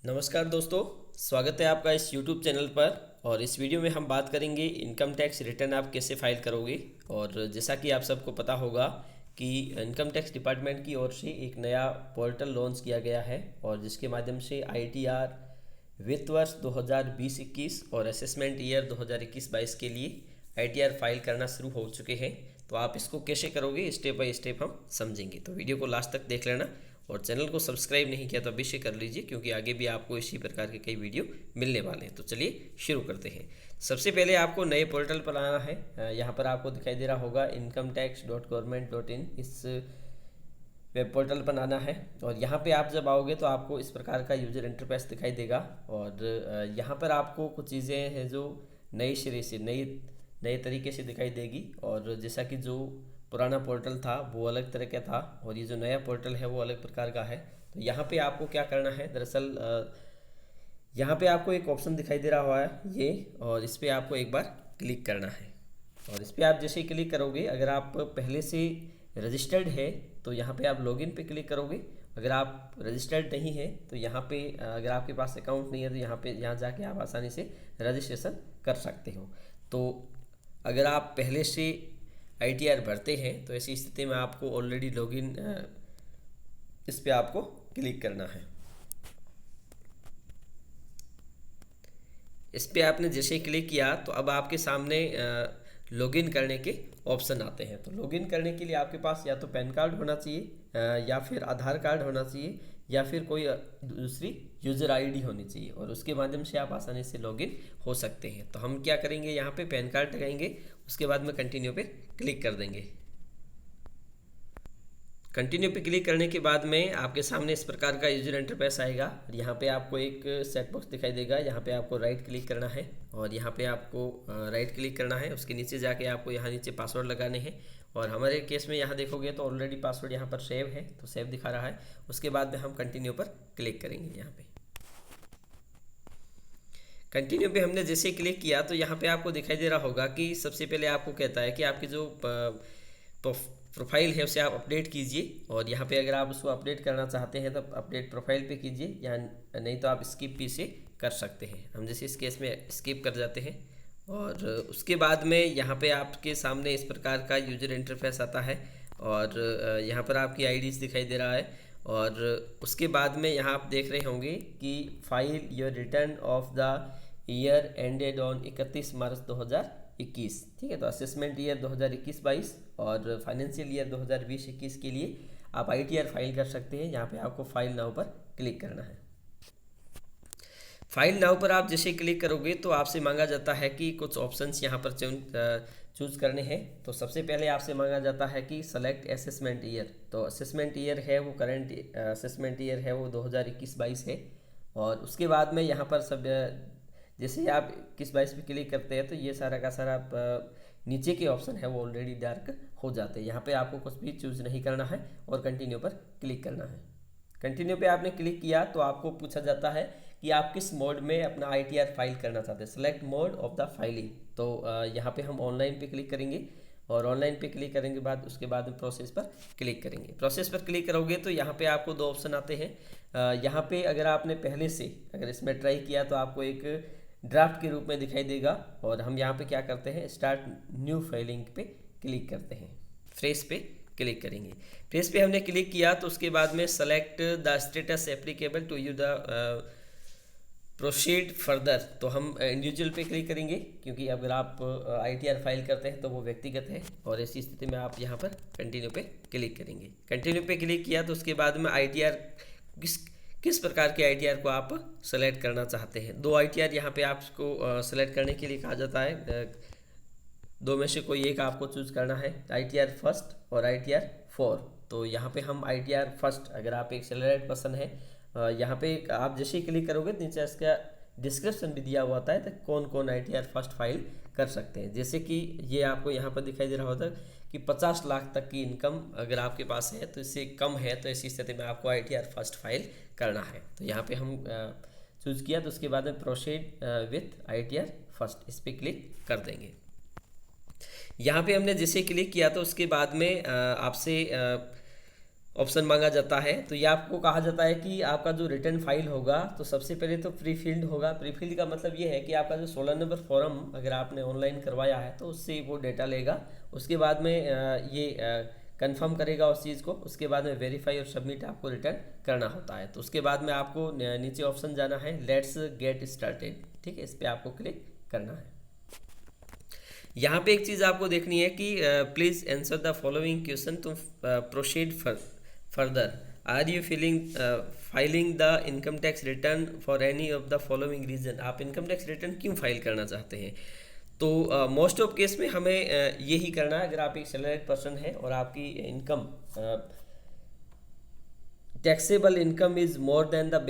नमस्कार दोस्तों, स्वागत है आपका इस YouTube चैनल पर। और इस वीडियो में हम बात करेंगे इनकम टैक्स रिटर्न आप कैसे फाइल करोगे। और जैसा कि आप सबको पता होगा कि इनकम टैक्स डिपार्टमेंट की ओर से एक नया पोर्टल लॉन्च किया गया है और जिसके माध्यम से ITR वित्त वर्ष 2020-21 और असेसमेंट ईयर 2021-22 के लिए ITR फाइल करना शुरू हो चुके हैं। तो आप इसको कैसे करोगे स्टेप बाय स्टेप हम समझेंगे, तो वीडियो को लास्ट तक देख लेना। और चैनल को सब्सक्राइब नहीं किया तो अवश्य कर लीजिए, क्योंकि आगे भी आपको इसी प्रकार के कई वीडियो मिलने वाले हैं। तो चलिए शुरू करते हैं। सबसे पहले आपको नए पोर्टल पर आना है। यहाँ पर आपको दिखाई दे रहा होगा incometax.government.in, इस वेब पोर्टल पर आना है। और यहाँ पे आप जब आओगे तो आपको इस प्रकार का यूजर इंटरफेस दिखाई देगा। और यहाँ पर आपको कुछ चीज़ें हैं जो नई सिरे से नए तरीके से दिखाई देगी। और जैसा कि जो पुराना पोर्टल था वो अलग तरह का था और ये जो नया पोर्टल है वो अलग प्रकार का है। तो यहाँ पे आपको क्या करना है, दरअसल यहाँ पे आपको एक ऑप्शन दिखाई दे रहा है ये, और इस पर आपको एक बार क्लिक करना है। और इस पर आप जैसे ही क्लिक करोगे, अगर आप पहले से रजिस्टर्ड है तो यहाँ पे आप लॉगिन पे क्लिक करोगे। अगर आप रजिस्टर्ड नहीं है तो यहाँ पे अगर आपके पास अकाउंट नहीं है तो यहाँ जाके आप आसानी से रजिस्ट्रेशन कर सकते हो। तो अगर आप पहले से ITR भरते हैं तो ऐसी स्थिति में आपको ऑलरेडी लॉगिन इस पे आपको क्लिक करना है। इस पे आपने जैसे क्लिक किया तो अब आपके सामने लॉगिन करने के ऑप्शन आते हैं। तो लॉगिन करने के लिए आपके पास या तो पैन कार्ड होना चाहिए या फिर आधार कार्ड होना चाहिए या फिर कोई दूसरी यूज़र ID होनी चाहिए, और उसके माध्यम से आप आसानी से लॉगिन हो सकते हैं। तो हम क्या करेंगे, यहाँ पे पैन कार्ड लगाएंगे, उसके बाद में कंटिन्यू पे क्लिक कर देंगे। कंटिन्यू पे क्लिक करने के बाद में आपके सामने इस प्रकार का यूजर इंटरफेस आएगा। यहाँ पे आपको एक सेट बॉक्स दिखाई देगा, यहाँ पे आपको राइट क्लिक करना है और यहाँ पे आपको राइट क्लिक करना है। उसके नीचे जाके आपको यहाँ नीचे पासवर्ड लगाने हैं। और हमारे केस में यहाँ देखोगे तो ऑलरेडी पासवर्ड यहाँ पर सेव है, तो सेव दिखा रहा है। उसके बाद में हम कंटिन्यू पर क्लिक करेंगे। यहाँ पे कंटिन्यू पे हमने जैसे क्लिक किया तो यहाँ पे आपको दिखाई दे रहा होगा कि सबसे पहले आपको कहता है कि आपकी जो प्रोफाइल है उसे आप अपडेट कीजिए। और यहाँ पे अगर आप उसको अपडेट करना चाहते हैं तो अपडेट प्रोफाइल पे कीजिए, या नहीं तो आप स्किप भी से कर सकते हैं। हम जैसे इस केस में स्किप कर जाते हैं। और उसके बाद में यहाँ पे आपके सामने इस प्रकार का यूजर इंटरफेस आता है और यहाँ पर आपकी IDs दिखाई दे रहा है। और उसके बाद में यहाँ आप देख रहे होंगे कि file your return of the year ended on 31 मार्च 2021। ठीक है, तो असेसमेंट ईयर 2021-22 और फाइनेंशियल ईयर 2020-21 के लिए आप ITR फाइल कर सकते हैं। यहाँ पे आपको फाइल नाउ पर क्लिक करना है। फाइल नाउ पर आप जैसे क्लिक करोगे तो आपसे मांगा जाता है कि कुछ ऑप्शंस यहाँ पर चूज करने हैं। तो सबसे पहले आपसे मांगा जाता है कि सेलेक्ट असेसमेंट ईयर। तो असेसमेंट ईयर है वो करंट असेसमेंट ईयर है वो 2021-22 है। और उसके बाद में यहाँ पर सब जैसे ही आप 21-22 पे क्लिक करते हैं तो ये सारा का सारा नीचे के ऑप्शन है वो ऑलरेडी डार्क हो जाते हैं। यहाँ पे आपको कुछ भी चूज नहीं करना है और कंटिन्यू पर क्लिक करना है। कंटिन्यू पे आपने क्लिक किया तो आपको पूछा जाता है कि आप किस मोड में अपना ITR फाइल करना चाहते हैं, select mode of the filing. तो यहाँ पे हम ऑनलाइन पे क्लिक करेंगे और ऑनलाइन पे क्लिक करने के बाद उसके बाद में प्रोसेस पर क्लिक करेंगे। प्रोसेस पर क्लिक करोगे तो यहाँ पे आपको दो ऑप्शन आते हैं। यहाँ पे अगर आपने पहले से अगर इसमें ट्राई किया तो आपको एक ड्राफ्ट के रूप में दिखाई देगा। और हम यहाँ पे क्या करते हैं, स्टार्ट न्यू फाइलिंग पे क्लिक करते हैं, फ्रेश पे क्लिक करेंगे। फ्रेश पे हमने क्लिक किया तो उसके बाद में select the status applicable to you the proceed further. तो हम इंडिविजुअल पे क्लिक करेंगे, क्योंकि अगर आप ITR फाइल करते हैं तो वो व्यक्तिगत है। और ऐसी स्थिति में आप यहाँ पर कंटिन्यू पे क्लिक करेंगे। कंटिन्यू पे क्लिक किया तो उसके बाद में ITR किस प्रकार के ITR को आप सेलेक्ट करना चाहते हैं। दो ITR यहाँ पे आपको सेलेक्ट करने के लिए कहा जाता है। दो में से कोई एक आपको चूज करना है, ITR फर्स्ट और ITR 4। तो यहाँ पे हम ITR फर्स्ट, अगर आप एक सैलरीड पर्सन है, यहाँ पे आप जैसे ही क्लिक करोगे नीचे इसका डिस्क्रिप्शन भी दिया हुआ है तो कौन कौन ITR फर्स्ट फाइल कर सकते हैं। जैसे कि ये आपको यहाँ पर दिखाई दे रहा होता है कि 50 लाख तक की इनकम अगर आपके पास है तो इससे कम है तो ऐसी स्थिति में आपको ITR फर्स्ट फाइल करना है। तो यहाँ पे हम चूज किया तो उसके बाद में प्रोसीड विथ ITR फर्स्ट, इस पर क्लिक कर देंगे। यहाँ पे हमने जैसे क्लिक किया तो उसके बाद में आपसे ऑप्शन मांगा जाता है। तो ये आपको कहा जाता है कि आपका जो रिटर्न फाइल होगा, तो सबसे पहले तो प्री फील्ड होगा। प्री फील्ड का मतलब ये है कि आपका जो 16 नंबर फॉर्म अगर आपने ऑनलाइन करवाया है तो उससे वो डेटा लेगा। उसके बाद में ये कंफर्म करेगा उस चीज़ को। उसके बाद में वेरीफाई और सबमिट आपको रिटर्न करना होता है। तो उसके बाद में आपको नीचे ऑप्शन जाना है, लेट्स गेट स्टार्टेड। ठीक है, इस पर आपको क्लिक करना है। यहाँ पे एक चीज़ आपको देखनी है कि please answer the following question to proceed further. Are you filing the income tax return for any of the following reason. आप इनकम टैक्स रिटर्न क्यों फाइल करना चाहते हैं? तो मोस्ट ऑफ केस में हमें यही करना है। अगर आप एक सैलरीड पर्सन है और आपकी income taxable income is more than the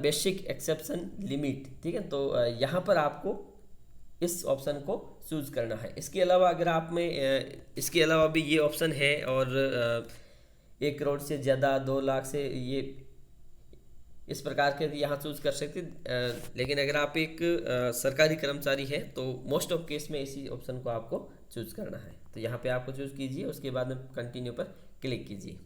basic exemption limit, ठीक है, तो यहाँ पर आपको इस ऑप्शन को चूज़ करना है। इसके अलावा अगर आप में इसके अलावा भी ये ऑप्शन है और 1 करोड़ से ज़्यादा, 2 लाख से, ये इस प्रकार के यहाँ चूज़ कर सकते। लेकिन अगर आप एक सरकारी कर्मचारी हैं तो मोस्ट ऑफ केस में इसी ऑप्शन को आपको चूज़ करना है। तो यहाँ पे आपको चूज़ कीजिए, उसके बाद में कंटिन्यू पर क्लिक कीजिए।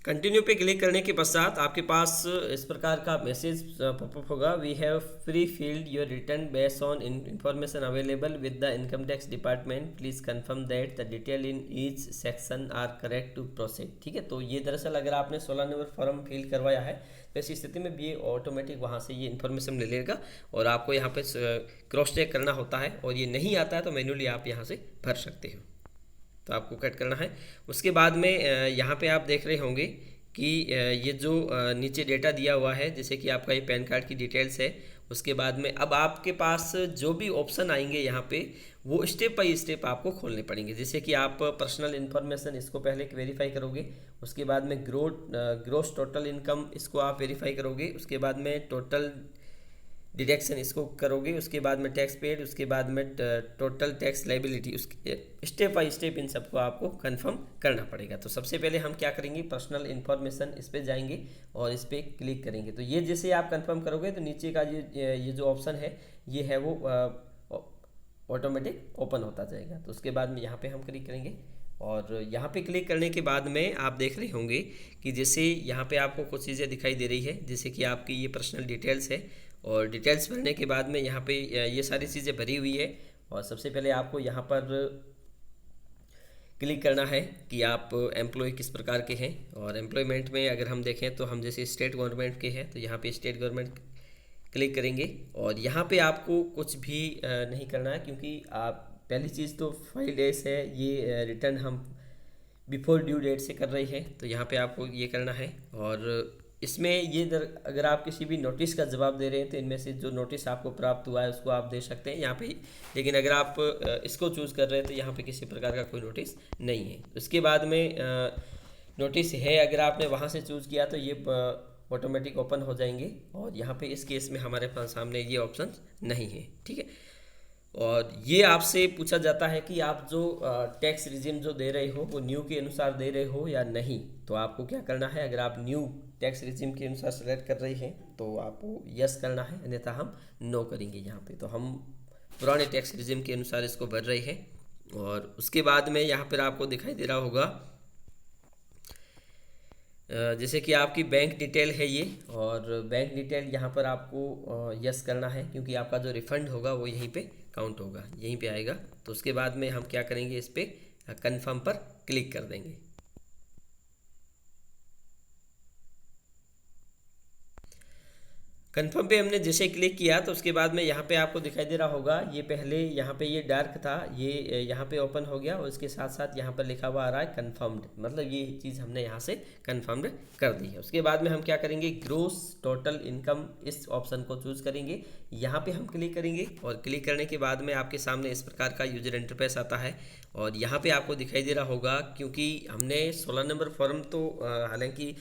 कंटिन्यू पे क्लिक करने के पश्चात आपके पास इस प्रकार का मैसेज पॉपअप होगा, we have prefilled your return based on information available with the income tax department, please confirm that the detail in each section are correct to proceed. ठीक है, तो ये दरअसल अगर आपने 16 नंबर फॉर्म फिल करवाया है तो ऐसी स्थिति में भी ये ऑटोमेटिक वहाँ से ये इन्फॉर्मेशन ले लेगा और आपको यहाँ पे क्रॉस चेक करना होता है, और ये नहीं आता है तो मैन्युअली आप यहाँ से भर सकते हो। तो आपको कट करना है। उसके बाद में यहाँ पे आप देख रहे होंगे कि ये जो नीचे डेटा दिया हुआ है, जैसे कि आपका ये पैन कार्ड की डिटेल्स है। उसके बाद में अब आपके पास जो भी ऑप्शन आएंगे यहाँ पे, वो स्टेप बाय स्टेप आपको खोलने पड़ेंगे। जैसे कि आप पर्सनल इन्फॉर्मेशन, इसको पहले वेरीफाई करोगे। उसके बाद में ग्रोस टोटल इनकम, इसको आप वेरीफाई करोगे। उसके बाद में टोटल डिडक्शन, इसको करोगे। उसके बाद में टैक्स पेड, उसके बाद में टोटल टैक्स लाइबिलिटी। उसके स्टेप बाय स्टेप इन सबको आपको कंफर्म करना पड़ेगा। तो सबसे पहले हम क्या करेंगे, पर्सनल इन्फॉर्मेशन, इस पर जाएंगे और इस पर क्लिक करेंगे। तो ये जैसे आप कंफर्म करोगे तो नीचे का ये जो ऑप्शन है, ये है वो ऑटोमेटिक ओपन होता जाएगा। तो उसके बाद में यहाँ पे हम क्लिक करेंगे और यहाँ पे क्लिक करने के बाद में आप देख रहे होंगे कि जैसे यहाँ पे आपको कुछ चीज़ें दिखाई दे रही है, जैसे कि आपकी ये पर्सनल डिटेल्स है। और डिटेल्स भरने के बाद में यहाँ पे ये सारी चीज़ें भरी हुई है। और सबसे पहले आपको यहाँ पर क्लिक करना है कि आप एम्प्लॉय किस प्रकार के हैं। और एम्प्लॉयमेंट में अगर हम देखें तो हम जैसे स्टेट गवर्नमेंट के हैं, तो यहाँ पे स्टेट गवर्नमेंट क्लिक करेंगे। और यहाँ पे आपको कुछ भी नहीं करना है, क्योंकि आप पहली चीज़ तो 5 डेज है, ये रिटर्न हम बिफोर ड्यू डेट से कर रही है, तो यहाँ पे आपको ये करना है। और इसमें ये अगर आप किसी भी नोटिस का जवाब दे रहे हैं तो इनमें से जो नोटिस आपको प्राप्त हुआ है उसको आप दे सकते हैं यहाँ पे। लेकिन अगर आप इसको चूज़ कर रहे हैं तो यहाँ पे किसी प्रकार का कोई नोटिस नहीं है। उसके बाद में नोटिस है, अगर आपने वहाँ से चूज़ किया तो ये ऑटोमेटिक ओपन हो जाएंगे। और यहाँ पे इस केस में हमारे पास सामने ये ऑप्शन नहीं है, ठीक है। और ये आपसे पूछा जाता है कि आप जो टैक्स रिजिम जो दे रहे हो वो न्यू के अनुसार दे रहे हो या नहीं। तो आपको क्या करना है, अगर आप न्यू टैक्स रिजिम के अनुसार सेलेक्ट कर रहे हैं तो आपको यस करना है, अन्यथा हम नो करेंगे यहाँ पे। तो हम पुराने टैक्स रिजिम के अनुसार इसको भर रहे हैं। और उसके बाद में यहाँ पर आपको दिखाई दे रहा होगा जैसे कि आपकी बैंक डिटेल है ये, और बैंक डिटेल यहाँ पर आपको यस करना है, क्योंकि आपका जो रिफ़ंड होगा वो यहीं पे काउंट होगा, यहीं पे आएगा। तो उसके बाद में हम क्या करेंगे, इस पर कंफर्म पर क्लिक कर देंगे। कंफर्म पे हमने जैसे क्लिक किया तो उसके बाद में यहाँ पे आपको दिखाई दे रहा होगा, ये पहले यहाँ पे ये डार्क था, ये यहाँ पे ओपन हो गया। और इसके साथ साथ यहाँ पर लिखा हुआ आ रहा है कंफर्म्ड, मतलब ये चीज़ हमने यहाँ से कंफर्म्ड कर दी है। उसके बाद में हम क्या करेंगे, ग्रोस टोटल इनकम, इस ऑप्शन को चूज़ करेंगे। यहाँ पर हम क्लिक करेंगे और क्लिक करने के बाद में आपके सामने इस प्रकार का यूजर इंटरफेस आता है। और यहाँ पर आपको दिखाई दे रहा होगा, क्योंकि हमने 16 नंबर फॉर्म तो हालांकि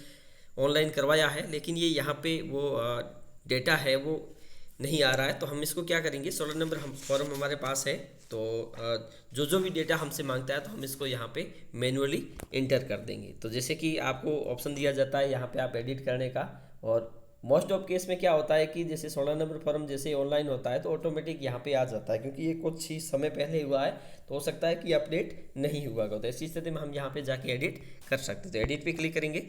ऑनलाइन करवाया है, लेकिन ये यहाँ पे वो डेटा है वो नहीं आ रहा है। तो हम इसको क्या करेंगे, 16 नंबर हम फॉर्म हमारे पास है, तो जो भी डेटा हमसे मांगता है तो हम इसको यहाँ पे मैनुअली इंटर कर देंगे। तो जैसे कि आपको ऑप्शन दिया जाता है यहाँ पे आप एडिट करने का, और मोस्ट ऑफ केस में क्या होता है कि जैसे 16 नंबर फॉर्म जैसे ऑनलाइन होता है तो ऑटोमेटिक यहाँ पे आ जाता है, क्योंकि ये कुछ ही समय पहले हुआ है तो हो सकता है कि अपडेट नहीं हुआ होगा। तो ऐसी स्थिति में हम यहाँ पे जाके एडिट कर सकते हैं। तो एडिट पे क्लिक करेंगे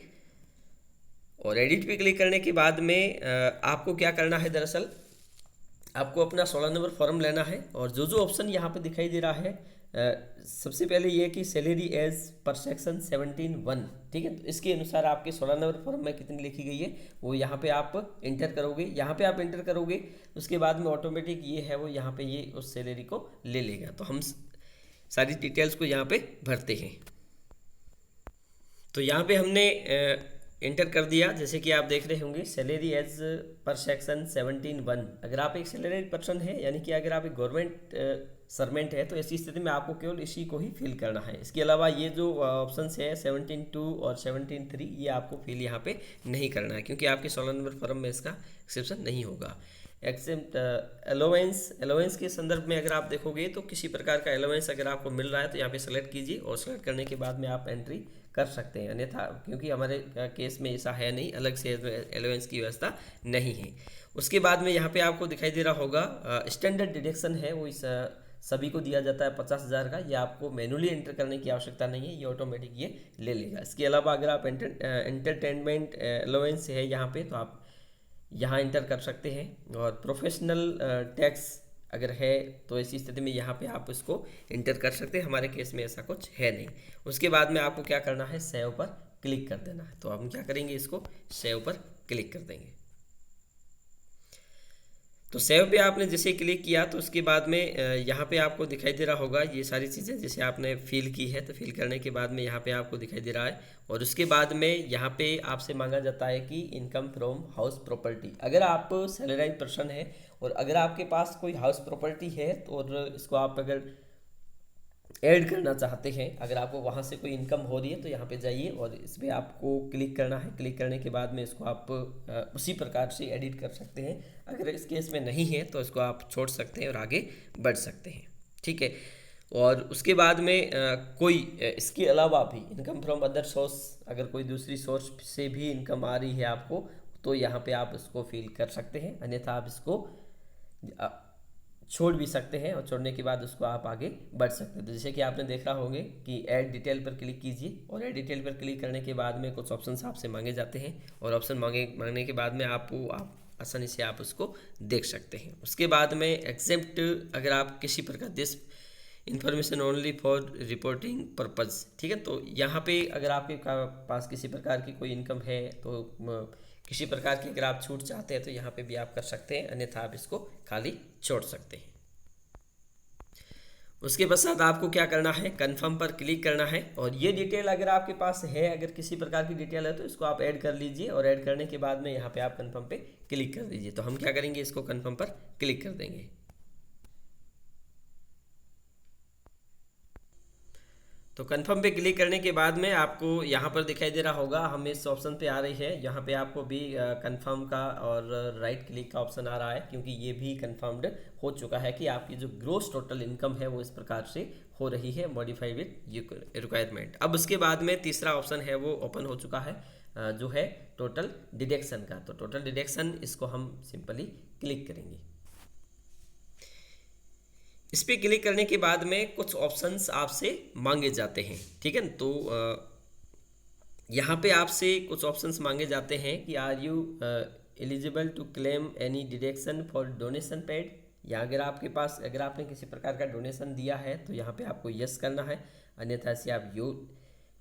और एडिट पे क्लिक करने के बाद में आपको क्या करना है, दरअसल आपको अपना 16 नंबर फॉर्म लेना है और जो जो ऑप्शन यहाँ पे दिखाई दे रहा है, सबसे पहले ये कि सैलरी एज पर सेक्शन 17(1), ठीक है। तो इसके अनुसार आपके 16 नंबर फॉर्म में कितनी लिखी गई है वो यहाँ पे आप इंटर करोगे। यहाँ पे आप इंटर करोगे उसके बाद में ऑटोमेटिक ये है वो यहाँ पे ये उस सैलरी को ले लेगा। तो हम सारी डिटेल्स को यहाँ पे भरते हैं। तो यहाँ पे हमने इंटर कर दिया, जैसे कि आप देख रहे होंगे सैलरी एज पर सेक्शन 17(1). अगर आप एक सैलरीड पर्सन है, यानी कि अगर आप एक गवर्नमेंट सर्वेंट है, तो ऐसी स्थिति में आपको केवल इसी को ही फिल करना है। इसके अलावा ये जो ऑप्शंस है 17(2) और 17(3) ये आपको फिल यहाँ पे नहीं करना है, क्योंकि आपके 16 नंबर फॉर्म में इसका एक्सेप्शन नहीं होगा। एक्सेप्ट अलाउंस के संदर्भ में अगर आप देखोगे तो किसी प्रकार का अलाउंस अगर आपको मिल रहा है तो यहाँ पे सेलेक्ट कीजिए और सेलेक्ट करने के बाद में आप एंट्री कर सकते हैं, अन्यथा क्योंकि हमारे केस में ऐसा है नहीं, अलग से अलाउंस की व्यवस्था नहीं है। उसके बाद में यहाँ पे आपको दिखाई दे रहा होगा स्टैंडर्ड डिडक्शन है वो इस सभी को दिया जाता है 50,000 का। ये आपको मैनुअली एंटर करने की आवश्यकता नहीं है, ये ऑटोमेटिक ये ले लेगा। इसके अलावा अगर आप एंटरटेनमेंट अलाउंस है यहाँ पे तो आप यहाँ इंटर कर सकते हैं, और प्रोफेशनल टैक्स अगर है तो ऐसी स्थिति में यहाँ पे आप इसको इंटर कर सकते हैं। हमारे केस में ऐसा कुछ है नहीं। उसके बाद में आपको क्या करना है, सेव पर क्लिक कर देना है। तो हम क्या करेंगे, इसको सेव पर क्लिक कर देंगे। तो सेव पे आपने जैसे क्लिक किया तो उसके बाद में यहाँ पे आपको दिखाई दे रहा होगा ये सारी चीज़ें जैसे आपने फिल की है। तो फिल करने के बाद में यहाँ पे आपको दिखाई दे रहा है, और उसके बाद में यहाँ पे आपसे मांगा जाता है कि इनकम फ्रॉम हाउस प्रॉपर्टी। अगर आप सैलराइज पर्सन है और अगर आपके पास कोई हाउस प्रॉपर्टी है तो और इसको आप अगर ऐड करना चाहते हैं, अगर आपको वहाँ से कोई इनकम हो रही है तो यहाँ पे जाइए और इस पर आपको क्लिक करना है। क्लिक करने के बाद में इसको आप उसी प्रकार से एडिट कर सकते हैं। अगर इस केस में नहीं है तो इसको आप छोड़ सकते हैं और आगे बढ़ सकते हैं, ठीक है। और उसके बाद में कोई इसके अलावा भी इनकम फ्रॉम अदर सोर्स, अगर कोई दूसरी सोर्स से भी इनकम आ रही है आपको तो यहाँ पे आप इसको फिल कर सकते हैं, अन्यथा आप इसको छोड़ भी सकते हैं और छोड़ने के बाद उसको आप आगे बढ़ सकते हैं। तो जैसे कि आपने देखा होंगे कि ऐड डिटेल पर क्लिक कीजिए और ऐड डिटेल पर क्लिक करने के बाद में कुछ ऑप्शंस आपसे मांगे जाते हैं, और ऑप्शन मांगने के बाद में आप आसानी से आप उसको देख सकते हैं। उसके बाद में एक्सेप्ट, अगर आप किसी प्रकार this information only for reporting purpose, ठीक है। तो यहाँ पे अगर आपके पास किसी प्रकार की कोई इनकम है तो किसी प्रकार की अगर आप छूट चाहते हैं तो यहाँ पे भी आप कर सकते हैं, अन्यथा आप इसको खाली छोड़ सकते हैं। उसके पश्चात आपको क्या करना है, कंफर्म पर क्लिक करना है। और ये डिटेल अगर आपके पास है, अगर किसी प्रकार की डिटेल है तो इसको आप ऐड कर लीजिए, और ऐड करने के बाद में यहाँ पे आप कंफर्म पे क्लिक कर दीजिए। तो हम क्या करेंगे, इसको कंफर्म पर क्लिक कर देंगे। तो कंफर्म पे क्लिक करने के बाद में आपको यहाँ पर दिखाई दे रहा होगा, हमें इस ऑप्शन पे आ रही है, यहाँ पे आपको भी कंफर्म का और राइट क्लिक का ऑप्शन आ रहा है, क्योंकि ये भी कंफर्म्ड हो चुका है कि आपकी जो ग्रोस टोटल इनकम है वो इस प्रकार से हो रही है, मॉडिफाई विद रिक्वायरमेंट। अब उसके बाद में तीसरा ऑप्शन है वो ओपन हो चुका है, जो है टोटल डिडक्शन का। तो टोटल डिडक्शन, इसको हम सिंपली क्लिक करेंगे। इस पर क्लिक करने के बाद में कुछ ऑप्शंस आपसे मांगे जाते हैं, ठीक है। तो यहाँ पे आपसे कुछ ऑप्शंस मांगे जाते हैं कि are you eligible to claim any deduction for donation paid, या अगर आपके पास, अगर आपने किसी प्रकार का डोनेशन दिया है तो यहाँ पे आपको यस करना है, अन्यथा से आप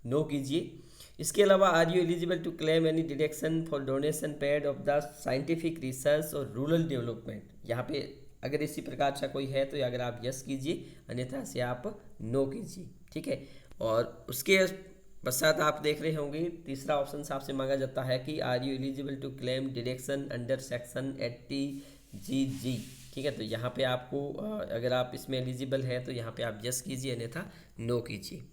नो कीजिए। इसके अलावा are you eligible to claim any deduction for donation paid of the scientific research और रूरल डेवलपमेंट, यहाँ पे अगर इसी प्रकार का कोई है तो अगर आप यस कीजिए, अन्यथा से आप नो कीजिए, ठीक है। और उसके पश्चात आप देख रहे होंगे तीसरा ऑप्शन आपसे मांगा जाता है कि are you eligible to claim deduction under section 80GG, ठीक है। तो यहाँ पे आपको अगर आप इसमें एलिजिबल है तो यहाँ पे आप यस कीजिए, अन्यथा नो कीजिए।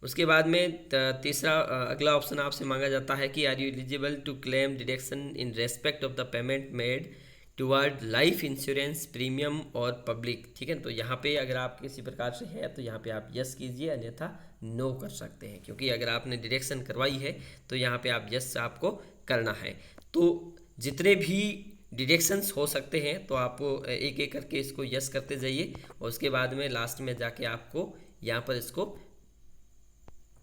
उसके बाद में तीसरा अगला ऑप्शन आपसे मांगा जाता है कि are you eligible to claim deduction in respect of the payment made toward life insurance premium और पब्लिक, ठीक है। तो यहाँ पे अगर आप किसी प्रकार से है तो यहाँ पे आप यस कीजिए, अन्यथा नो कर सकते हैं, क्योंकि अगर आपने डिडक्शन करवाई है तो यहाँ पे आप यस आपको करना है। तो जितने भी डिडक्शंस हो सकते हैं तो आप एक एक करके इसको यस करते जाइए और उसके बाद में लास्ट में जाके आपको यहाँ पर इसको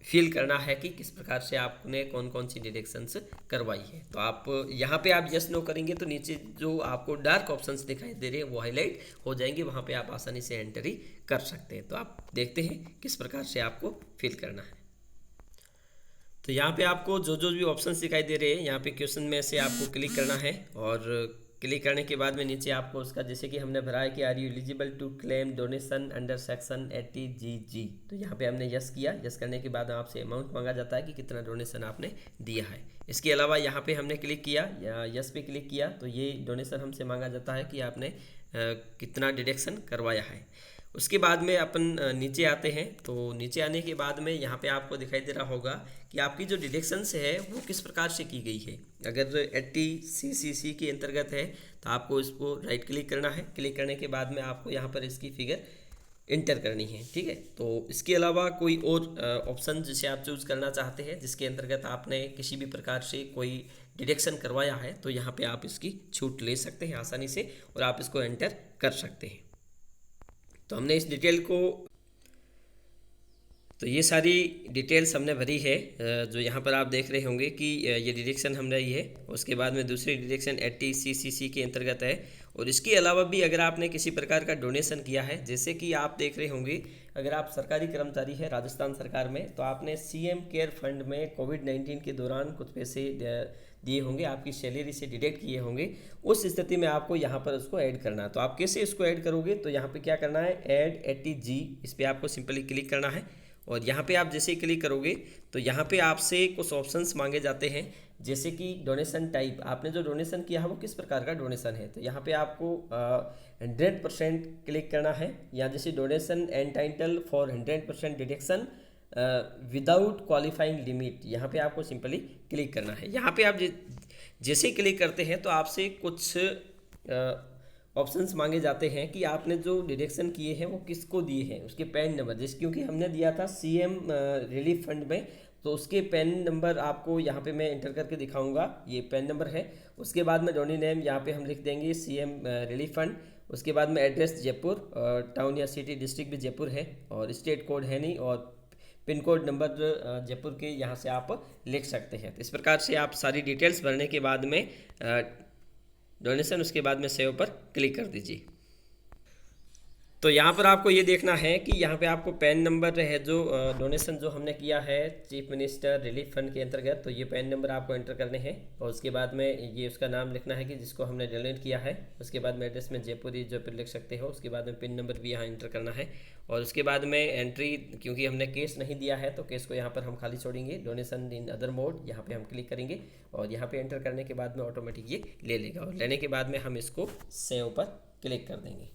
फील करना है कि किस प्रकार से आपने कौन कौन सी डिडक्शंस करवाई है। तो आप यहाँ पे आप यस नो करेंगे तो नीचे जो आपको डार्क ऑप्शंस दिखाई दे रहे हैं वो हाईलाइट हो जाएंगे, वहाँ पे आप आसानी से एंट्री कर सकते हैं। तो आप देखते हैं किस प्रकार से आपको फिल करना है। तो यहाँ पे आपको जो जो भी ऑप्शंस दिखाई दे रहे हैं यहाँ पे क्वेश्चन में से आपको क्लिक करना है और क्लिक करने के बाद में नीचे आपको उसका जैसे कि हमने भरा है कि are you eligible to claim donation under section 80GG, तो यहाँ पे हमने यस किया। यस करने के बाद आपसे अमाउंट मांगा जाता है कि कितना डोनेशन आपने दिया है। इसके अलावा यहाँ पे हमने क्लिक किया या यस पे क्लिक किया तो ये डोनेशन हमसे मांगा जाता है कि आपने कितना डिडक्शन करवाया है। उसके बाद में अपन नीचे आते हैं। तो नीचे आने के बाद में यहाँ पे आपको दिखाई दे रहा होगा कि आपकी जो डिडक्शंस है वो किस प्रकार से की गई है। अगर 80CCC के अंतर्गत है तो आपको इसको राइट क्लिक करना है। क्लिक करने के बाद में आपको यहाँ पर इसकी फिगर इंटर करनी है, ठीक है। तो इसके अलावा कोई और ऑप्शन जिसे आप चूज़ करना चाहते हैं जिसके अंतर्गत आपने किसी भी प्रकार से कोई डिडक्शन करवाया है तो यहाँ पे आप इसकी छूट ले सकते हैं आसानी से और आप इसको एंटर कर सकते हैं। तो हमने इस डिटेल को, तो ये सारी डिटेल्स हमने भरी है जो यहाँ पर आप देख रहे होंगे कि ये डिडक्शन हमने ये है। उसके बाद में दूसरी डिडक्शन 80CCC के अंतर्गत है। और इसके अलावा भी अगर आपने किसी प्रकार का डोनेशन किया है, जैसे कि आप देख रहे होंगे अगर आप सरकारी कर्मचारी है राजस्थान सरकार में तो आपने CM केयर फंड में कोविड-19 के दौरान कुछ पैसे दिए होंगे, आपकी सैलरी से डिडक्ट किए होंगे। उस स्थिति में आपको यहाँ पर उसको ऐड करना है। तो आप कैसे इसको ऐड करोगे, तो यहाँ पे क्या करना है, ऐड 80G, इस पर आपको सिंपली क्लिक करना है। और यहाँ पे आप जैसे ही क्लिक करोगे तो यहाँ पे आपसे कुछ ऑप्शंस मांगे जाते हैं, जैसे कि डोनेशन टाइप, आपने जो डोनेशन किया है वो किस प्रकार का डोनेशन है। तो यहाँ पे आपको 100% क्लिक करना है। या जैसे donation entitle for 100% deduction without qualifying limit, यहाँ पे आपको सिंपली क्लिक करना है। यहाँ पे आप जैसे ही क्लिक करते हैं तो आपसे कुछ ऑप्शंस मांगे जाते हैं कि आपने जो डिडक्शन किए हैं वो किसको दिए हैं, उसके पैन नंबर, जैसे क्योंकि हमने दिया था CM रिलीफ फंड में तो उसके पैन नंबर आपको यहाँ पे मैं इंटर करके दिखाऊंगा, ये पैन नंबर है। उसके बाद में डोनी नेम यहाँ पे हम लिख देंगे CM रिलीफ फंड। उसके बाद में एड्रेस जयपुर, टाउन या सिटी डिस्ट्रिक्ट भी जयपुर है और स्टेट कोड है नहीं, और पिन कोड नंबर जयपुर के यहाँ से आप लिख सकते हैं। तो इस प्रकार से आप सारी डिटेल्स भरने के बाद में डोनेशन, उसके बाद में सेव पर क्लिक कर दीजिए। तो यहाँ पर आपको ये देखना है कि यहाँ पे आपको पैन नंबर है जो डोनेशन जो हमने किया है चीफ मिनिस्टर रिलीफ फंड के अंतर्गत, तो ये पैन नंबर आपको एंटर करने हैं। और उसके बाद में ये उसका नाम लिखना है कि जिसको हमने डोनेट किया है। उसके बाद में एड्रेस में जयपुर लिख सकते हो। उसके बाद में पिन नंबर भी यहाँ एंटर करना है। और उसके बाद में एंट्री, क्योंकि हमने केस नहीं दिया है तो केस को यहाँ पर हम खाली छोड़ेंगे। डोनेशन इन अदर मोड, यहाँ पर हम क्लिक करेंगे और यहाँ पर एंटर करने के बाद में ऑटोमेटिक ये ले लेगा। और लेने के बाद में हम इसको सेव पर क्लिक कर देंगे।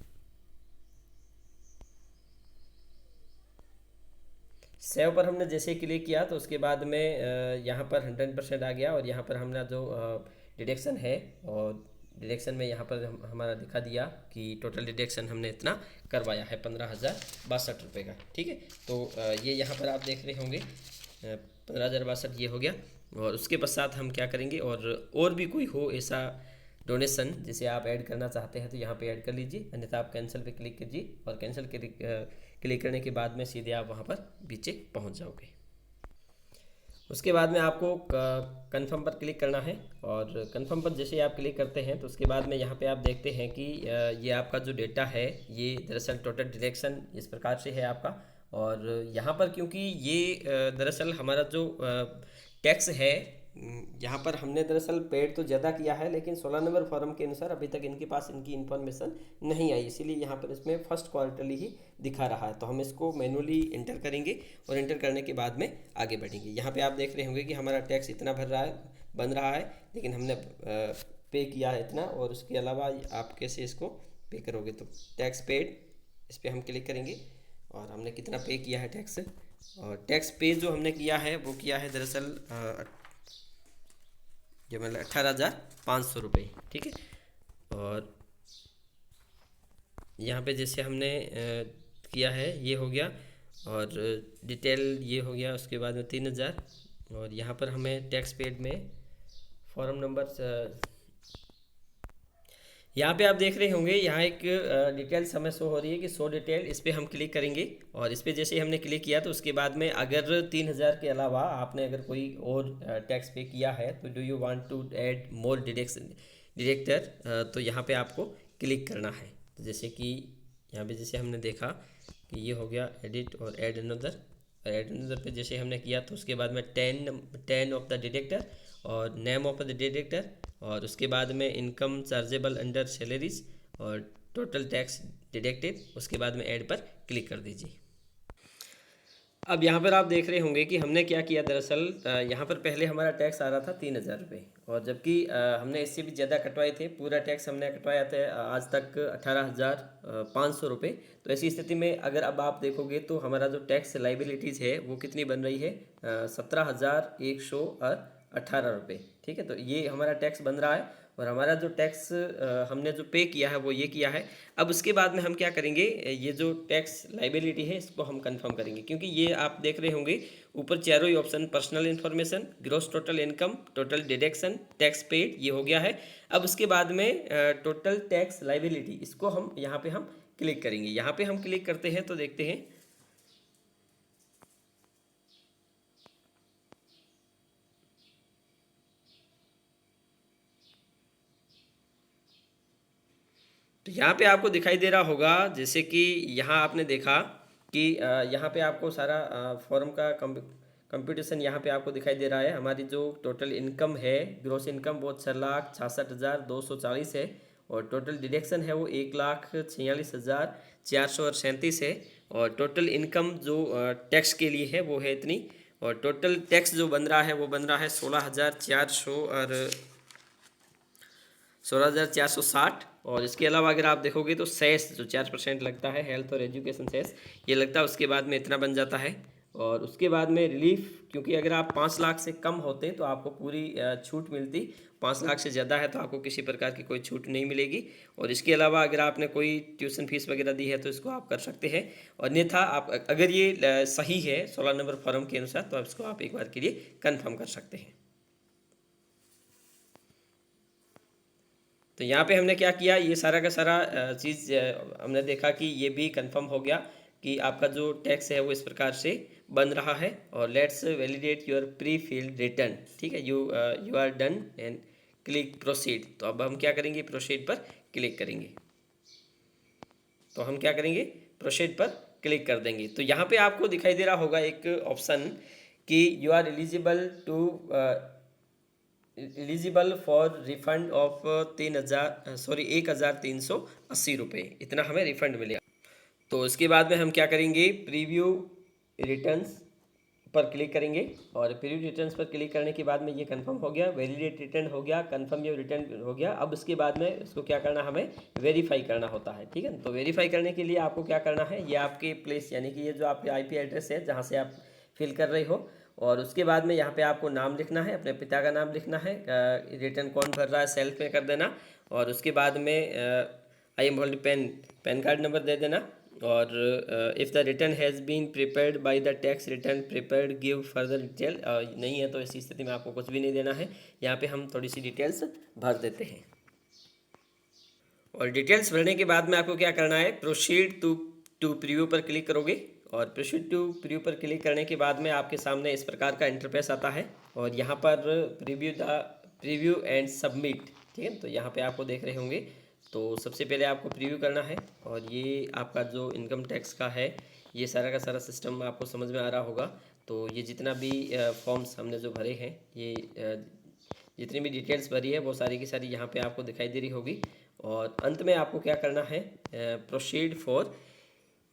सेव पर हमने जैसे क्लिक किया तो उसके बाद में यहाँ पर 100% आ गया। और यहाँ पर हमने जो डिडक्शन है और डिडक्शन में यहाँ पर हमारा दिखा दिया कि टोटल डिडक्शन हमने इतना करवाया है 15,062 रुपये का, ठीक है। तो ये यहाँ पर आप देख रहे होंगे 15,062 ये हो गया। और उसके पश्चात हम क्या करेंगे, और भी कोई हो ऐसा डोनेशन जिसे आप ऐड करना चाहते हैं तो यहाँ पे ऐड कर लीजिए, अन्यथा आप कैंसिल पे क्लिक कीजिए। और कैंसिल क्लिक करने के बाद में सीधे आप वहाँ पर पीछे पहुँच जाओगे। उसके बाद में आपको कंफर्म पर क्लिक करना है। और कंफर्म पर जैसे आप क्लिक करते हैं तो उसके बाद में यहाँ पे आप देखते हैं कि ये आपका जो डेटा है ये दरअसल टोटल डिडक्शन इस प्रकार से है आपका। और यहाँ पर क्योंकि ये दरअसल हमारा जो टैक्स है, यहाँ पर हमने दरअसल पेड तो ज़्यादा किया है लेकिन 16 नंबर फॉर्म के अनुसार अभी तक इनके पास इनकी इन्फॉर्मेशन नहीं आई, इसीलिए यहाँ पर इसमें फर्स्ट क्वार्टरली ही दिखा रहा है। तो हम इसको मैनुअली इंटर करेंगे और इंटर करने के बाद में आगे बढ़ेंगे। यहाँ पे आप देख रहे होंगे कि हमारा टैक्स इतना बन रहा है लेकिन हमने पे किया है इतना। और उसके अलावा आप कैसे इसको पे करोगे, तो टैक्स पेड इस पर हम क्लिक करेंगे और हमने कितना पे किया है टैक्स। और टैक्स पे जो हमने किया है वो किया है दरअसल जो मतलब 18,500 रुपये, ठीक है। और यहाँ पे जैसे हमने किया है ये हो गया और डिटेल ये हो गया। उसके बाद में 3,000 और यहाँ पर हमें टैक्स पेड में फॉर्म नंबर यहाँ पे आप देख रहे होंगे, यहाँ एक डिटेल्स हमें शो हो रही है कि शो डिटेल, इस पर हम क्लिक करेंगे। और इस पर जैसे ही हमने क्लिक किया तो उसके बाद में अगर 3,000 के अलावा आपने अगर कोई और टैक्स पे किया है तो do you want to add more deductor, तो यहाँ पे आपको क्लिक करना है। तो जैसे कि यहाँ पे जैसे हमने देखा कि ये हो गया एडिट और ऐड अनदर पे जैसे हमने किया तो उसके बाद में 10 ऑफ द डिडक्टर और नेम ऑफ द डिडक्टर और उसके बाद में इनकम चार्जेबल अंडर सैलरीज और टोटल टैक्स डिडक्टेड, उसके बाद में ऐड पर क्लिक कर दीजिए। अब यहाँ पर आप देख रहे होंगे कि हमने क्या किया दरअसल, यहाँ पर पहले हमारा टैक्स आ रहा था 3,000 रुपये, और जबकि हमने इससे भी ज़्यादा कटवाए थे। पूरा टैक्स हमने कटवाया था आज तक 18,500 रुपये। तो ऐसी स्थिति में अगर अब आप देखोगे तो हमारा जो टैक्स लाइबिलिटीज़ है वो कितनी बन रही है, 17,118 रुपये। ठीक है, तो ये हमारा टैक्स बन रहा है। और हमारा जो टैक्स हमने जो पे किया है वो ये किया है। अब उसके बाद में हम क्या करेंगे, ये जो टैक्स लाइबिलिटी है इसको हम कंफर्म करेंगे, क्योंकि ये आप देख रहे होंगे ऊपर चारों ही option, personal information, gross total income, total deduction, tax paid, ये हो गया है। अब उसके बाद में टोटल टैक्स लाइबिलिटी, इसको हम यहाँ पे हम क्लिक करेंगे। यहाँ पे हम क्लिक करते हैं तो देखते हैं तो यहाँ पे आपको दिखाई दे रहा होगा, जैसे कि यहाँ आपने देखा कि यहाँ पे आपको सारा फॉर्म का कंप्यूटेशन यहाँ पे आपको दिखाई दे रहा है। हमारी जो टोटल इनकम है, ग्रोस इनकम, वो 6,66,240 है। और टोटल डिडक्शन है वो 1,46,437 है। और टोटल इनकम जो टैक्स के लिए है वो है इतनी। और टोटल टैक्स जो बन रहा है वो बन रहा है 16,460। और इसके अलावा अगर आप देखोगे तो सेस जो 4% लगता है, हेल्थ और एजुकेशन सेस, ये लगता है, उसके बाद में इतना बन जाता है। और उसके बाद में रिलीफ, क्योंकि अगर आप 5 लाख से कम होते तो आपको पूरी छूट मिलती, 5 लाख से ज़्यादा है तो आपको किसी प्रकार की कोई छूट नहीं मिलेगी। और इसके अलावा अगर आपने कोई ट्यूशन फीस वगैरह दी है तो इसको आप कर सकते हैं। और अन्यथा आप अगर ये सही है 16 नंबर फॉर्म के अनुसार तो आप इसको आप एक बार के लिए कन्फर्म कर सकते हैं। तो यहाँ पे हमने क्या किया, ये सारा का सारा चीज़ हमने देखा कि ये भी कंफर्म हो गया कि आपका जो टैक्स है वो इस प्रकार से बन रहा है। और let's validate your prefilled return. ठीक है, you are done and click proceed. तो अब हम क्या करेंगे, प्रोसीड पर क्लिक करेंगे। तो हम क्या करेंगे, प्रोसीड पर क्लिक कर देंगे। तो यहाँ पे आपको दिखाई दे रहा होगा एक ऑप्शन कि you are eligible for refund of 1,380 रुपये, इतना हमें रिफंड मिलेगा। तो इसके बाद में हम क्या करेंगे, प्रीव्यू रिटर्न्स पर क्लिक करेंगे। और प्रीव्यू रिटर्न्स पर क्लिक करने के बाद में ये कंफर्म हो गया, वैलिडेट रिटर्न हो गया, कंफर्म योर रिटर्न हो गया। अब उसके बाद में इसको क्या करना, हमें वेरीफाई करना होता है। ठीक है, तो वेरीफाई करने के लिए आपको क्या करना है, ये आपके प्लेस यानी कि ये जो आपके आईपी एड्रेस है जहाँ से आप फिल कर रहे हो, और उसके बाद में यहाँ पे आपको नाम लिखना है, अपने पिता का नाम लिखना है, रिटर्न कौन भर रहा है सेल्फ में कर देना। और उसके बाद में I am hold PAN card number दे देना। और if the return has been prepared by the tax return prepared give further detail, नहीं है तो इसी स्थिति में आपको कुछ भी नहीं देना है। यहाँ पे हम थोड़ी सी डिटेल्स भर देते हैं। और डिटेल्स भरने के बाद में आपको क्या करना है, प्रोसीड टू प्रीव्यू पर क्लिक करोगे। और प्रोसीड टू प्रीव्यू पर क्लिक करने के बाद में आपके सामने इस प्रकार का इंटरफेस आता है। और यहाँ पर प्रीव्यू एंड सबमिट। ठीक है, तो यहाँ पे आपको देख रहे होंगे, तो सबसे पहले आपको प्रीव्यू करना है। और ये आपका जो इनकम टैक्स का है, ये सारा का सारा सिस्टम आपको समझ में आ रहा होगा। तो ये जितना भी फॉर्म्स हमने जो भरे हैं, ये जितनी भी डिटेल्स भरी है वो सारी की सारी यहाँ पे आपको दिखाई दे रही होगी। और अंत में आपको क्या करना है, प्रोसीड फॉर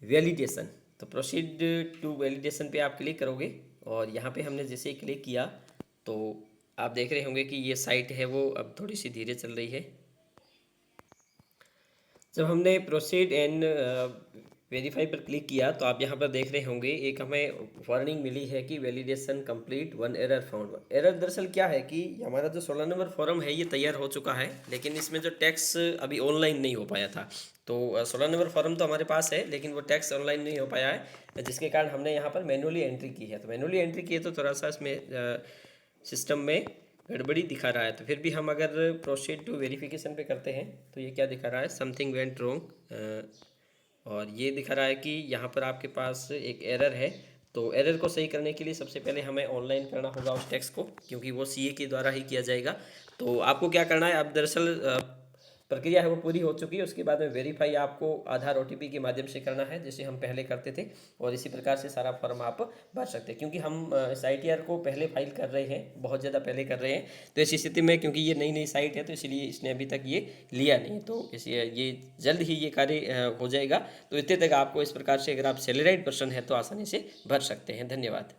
वैलिडेशन। तो प्रोसीड टू वैलिडेशन पे आप क्लिक करोगे। और यहाँ पे हमने जैसे ही क्लिक किया तो आप देख रहे होंगे कि ये साइट है वो अब थोड़ी सी धीरे चल रही है। जब हमने प्रोसीड एंड वेरीफाई पर क्लिक किया तो आप यहाँ पर देख रहे होंगे एक हमें वार्निंग मिली है कि validation complete, one error found. Error दरअसल क्या है कि हमारा जो 16 नंबर फॉर्म है ये तैयार हो चुका है, लेकिन इसमें जो टैक्स अभी ऑनलाइन नहीं हो पाया था। तो 16 नंबर फॉर्म तो हमारे पास है, लेकिन वो टैक्स ऑनलाइन नहीं हो पाया है, जिसके कारण हमने यहाँ पर मैनुअली एंट्री की है। तो मैनुअली एंट्री की है तो थोड़ा सा इसमें सिस्टम में गड़बड़ी दिखा रहा है। तो फिर भी हम अगर प्रोसीड टू वेरिफिकेशन पे करते हैं तो ये क्या दिखा रहा है, समथिंग वेंट रॉन्ग, और ये दिखा रहा है कि यहाँ पर आपके पास एक एरर है। तो एरर को सही करने के लिए सबसे पहले हमें ऑनलाइन करना होगा उस टैक्स को, क्योंकि वो सीए के द्वारा ही किया जाएगा। तो आपको क्या करना है, आप दरअसल प्रक्रिया है वो पूरी हो चुकी है, उसके बाद में वेरीफाई आपको आधार ओटीपी के माध्यम से करना है, जैसे हम पहले करते थे, और इसी प्रकार से सारा फॉर्म आप भर सकते हैं। क्योंकि हम इस आईटीआर को पहले फाइल कर रहे हैं, बहुत ज़्यादा पहले कर रहे हैं, तो ऐसी स्थिति में क्योंकि ये नई नई साइट है तो इसलिए इसने अभी तक ये लिया नहीं, तो इसलिए ये जल्द ही ये कार्य हो जाएगा। तो इतने तक आपको इस प्रकार से अगर आप सैलराइड पर्सन है तो आसानी से भर सकते हैं। धन्यवाद।